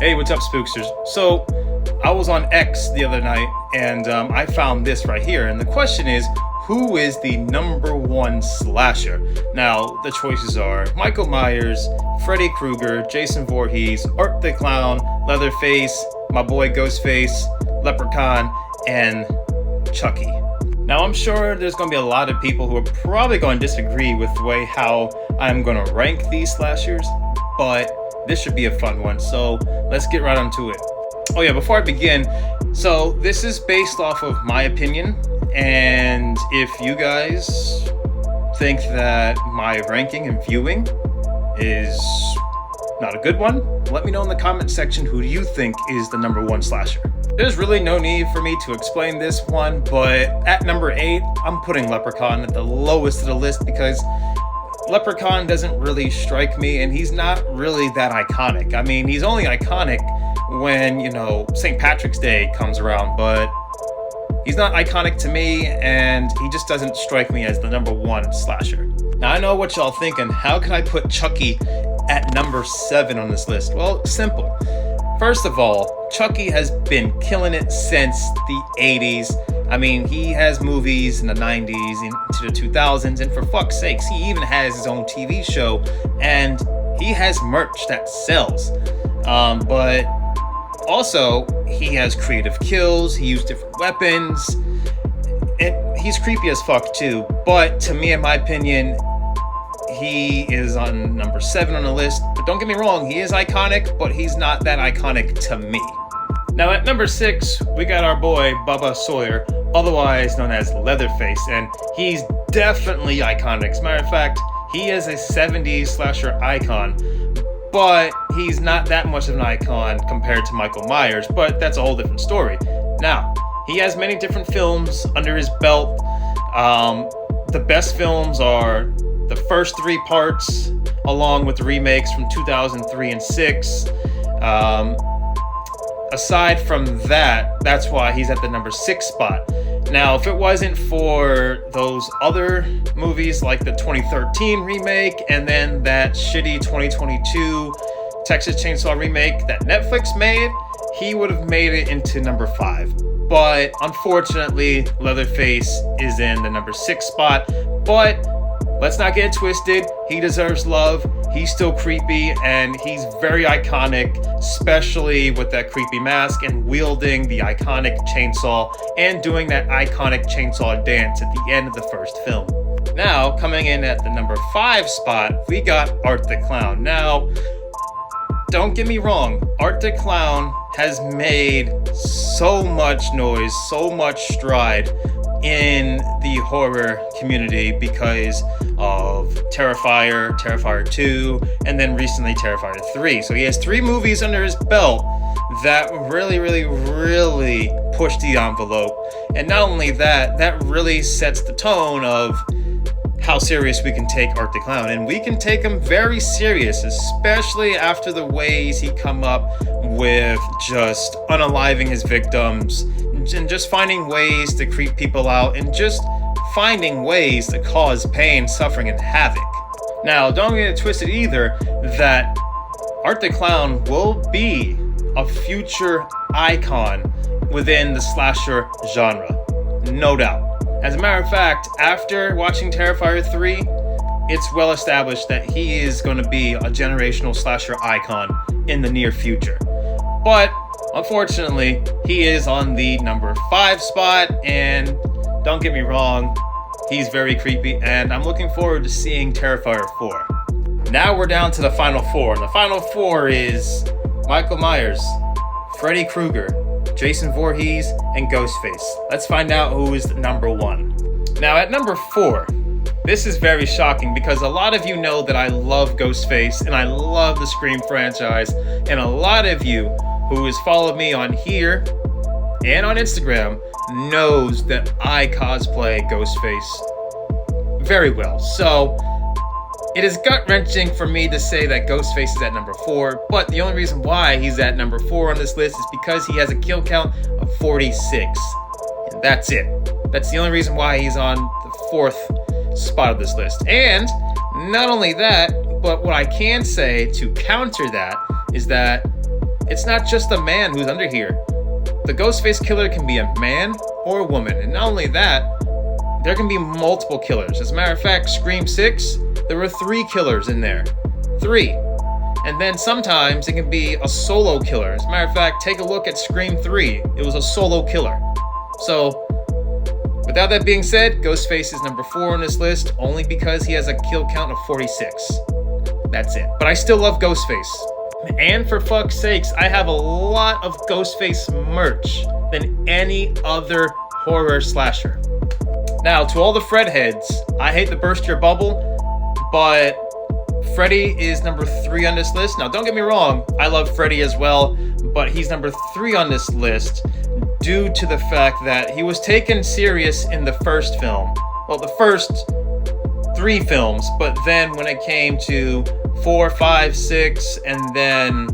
Hey, what's up, spooksters? So, I was on X the other night, and I found this right here. And the question is, who is the number one slasher? Now, the choices are Michael Myers, Freddy Krueger, Jason Voorhees, Art the Clown, Leatherface, my boy Ghostface, Leprechaun, and Chucky. Now, I'm sure there's going to be a lot of people who are probably going to disagree with the way how I'm going to rank these slashers, but this should be a fun one, so let's get right onto it. Oh yeah, before I begin, so this is based off of my opinion, and if you guys think that my ranking and viewing is not a good one, let me know in the comment section who you think is the number one slasher. There's really no need for me to explain this one, but at number 8, I'm putting Leprechaun at the lowest of the list because Leprechaun doesn't really strike me, and he's not really that iconic. I mean, he's only iconic when, St. Patrick's Day comes around, but he's not iconic to me, and he just doesn't strike me as the number one slasher. Now, I know what y'all thinking. How can I put Chucky at number 7 on this list? Well, simple. First of all, Chucky has been killing it since the 80s. I mean, he has movies in the 90s into the 2000s, and for fuck's sakes, he even has his own TV show, and he has merch that sells. But also, he has creative kills, he used different weapons, and he's creepy as fuck too. But to me, in my opinion, he is on number 7 on the list. But don't get me wrong, he is iconic, but he's not that iconic to me. Now at number 6, we got our boy Bubba Sawyer, otherwise known as Leatherface, and he's definitely iconic. As a matter of fact, he is a 70s slasher icon, but he's not that much of an icon compared to Michael Myers, but that's a whole different story. Now, he has many different films under his belt. The best films are the first 3 parts, along with the remakes from 2003 and 6. Aside from that, that's why he's at the number 6 spot. Now, if it wasn't for those other movies like the 2013 remake and then that shitty 2022 Texas Chainsaw remake that Netflix made, he would have made it into number 5. But unfortunately, Leatherface is in the number 6 spot. But let's not get it twisted. He deserves love. He's still creepy, and he's very iconic, especially with that creepy mask and wielding the iconic chainsaw and doing that iconic chainsaw dance at the end of the first film. Now, coming in at the number 5 spot, we got Art the Clown. Now, don't get me wrong, Art the Clown has made so much noise, so much stride in the horror community because of Terrifier, Terrifier 2, and then recently Terrifier 3. So he has 3 movies under his belt that really push the envelope. And not only that, that really sets the tone of how serious we can take Art the Clown. And we can take him very serious, especially after the ways he come up with just unaliving his victims and just finding ways to creep people out and just finding ways to cause pain, suffering, and havoc. Now, don't get it twisted either that Art the Clown will be a future icon within the slasher genre. No doubt. As a matter of fact, after watching Terrifier 3, it's well established that he is going to be a generational slasher icon in the near future. But unfortunately, he is on the number 5 spot, and don't get me wrong, he's very creepy, and I'm looking forward to seeing Terrifier 4. Now we're down to the final 4, and the final 4 is Michael Myers, Freddy Krueger, Jason Voorhees, and Ghostface. Let's find out who is number 1. Now at number 4, this is very shocking because a lot of you know that I love Ghostface and I love the Scream franchise, and a lot of you who has followed me on here and on Instagram knows that I cosplay Ghostface very well. So it is gut-wrenching for me to say that Ghostface is at number 4, but the only reason why he's at number 4 on this list is because he has a kill count of 46. And that's it. That's the only reason why he's on the 4th spot of this list. And not only that, but what I can say to counter that is that it's not just a man who's under here. The Ghostface killer can be a man or a woman, and not only that, there can be multiple killers. As a matter of fact, Scream 6, there were 3 killers in there. 3. And then sometimes it can be a solo killer. As a matter of fact, take a look at Scream 3. It was a solo killer. So, without that being said, Ghostface is number 4 on this list, only because he has a kill count of 46. That's it. But I still love Ghostface. And for fuck's sakes, I have a lot of Ghostface merch than any other horror slasher. Now, to all the Fred heads, I hate to burst your bubble, but Freddy is number 3 on this list. Now, don't get me wrong, I love Freddy as well, but he's number 3 on this list due to the fact that he was taken serious in the first film. Well, the first 3 films, but then when it came to 4, 5, 6, and then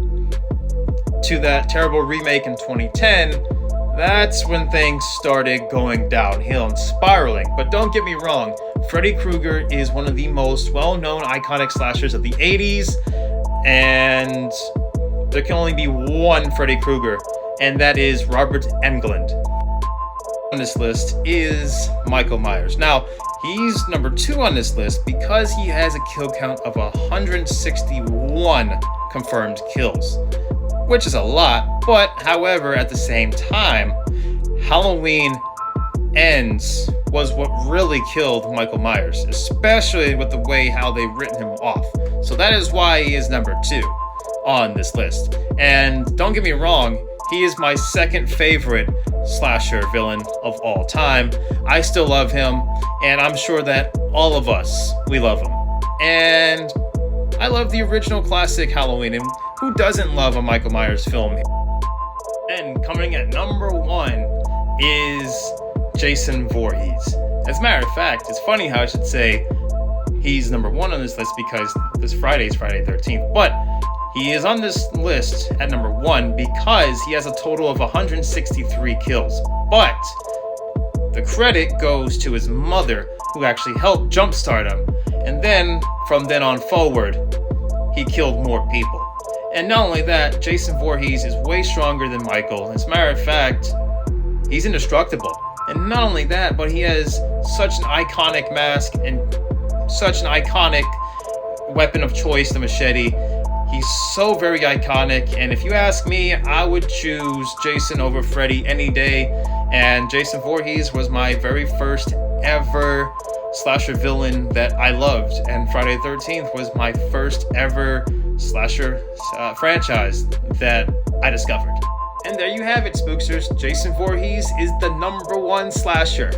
to that terrible remake in 2010, that's when things started going downhill and spiraling. But don't get me wrong, Freddy Krueger is one of the most well-known iconic slashers of the 80s, and there can only be one Freddy Krueger, and that is Robert Englund. On this list is Michael Myers. Now, he's number 2 on this list because he has a kill count of 161 confirmed kills, which is a lot, but however, at the same time, Halloween Ends was what really killed Michael Myers, especially with the way how they've written him off. So that is why he is number 2 on this list. And don't get me wrong, he is my second favorite slasher villain of all time. I still love him, and I'm sure that all of us, we love him. And I love the original classic Halloween, and who doesn't love a Michael Myers film? And coming at number 1 is Jason Voorhees. As a matter of fact, it's funny how I should say he's number 1 on this list because this Friday is Friday 13th, but he is on this list at number 1 because he has a total of 163 kills. But the credit goes to his mother, who actually helped jumpstart him. And then, from then on forward, he killed more people. And not only that, Jason Voorhees is way stronger than Michael. As a matter of fact, he's indestructible. And not only that, but he has such an iconic mask and such an iconic weapon of choice, the machete. He's so very iconic, and if you ask me, I would choose Jason over Freddy any day. And Jason Voorhees was my very first ever slasher villain that I loved, and Friday the 13th was my first ever slasher franchise that I discovered. And there you have it, Spooksters. Jason Voorhees is the number 1 slasher.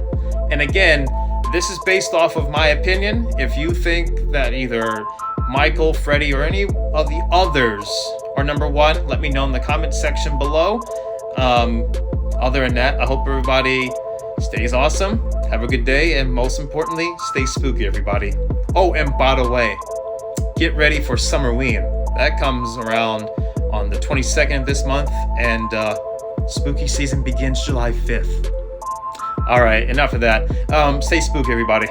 And again, this is based off of my opinion. If you think that either Michael, Freddy, or any of the others are number 1, let me know in the comment section below. Other than that, I hope everybody stays awesome, have a good day, and most importantly, stay spooky, everybody. Oh, and by the way, get ready for Summerween. That comes around on the 22nd of this month, and spooky season begins July 5th. All right, enough of that. Stay spooky, everybody.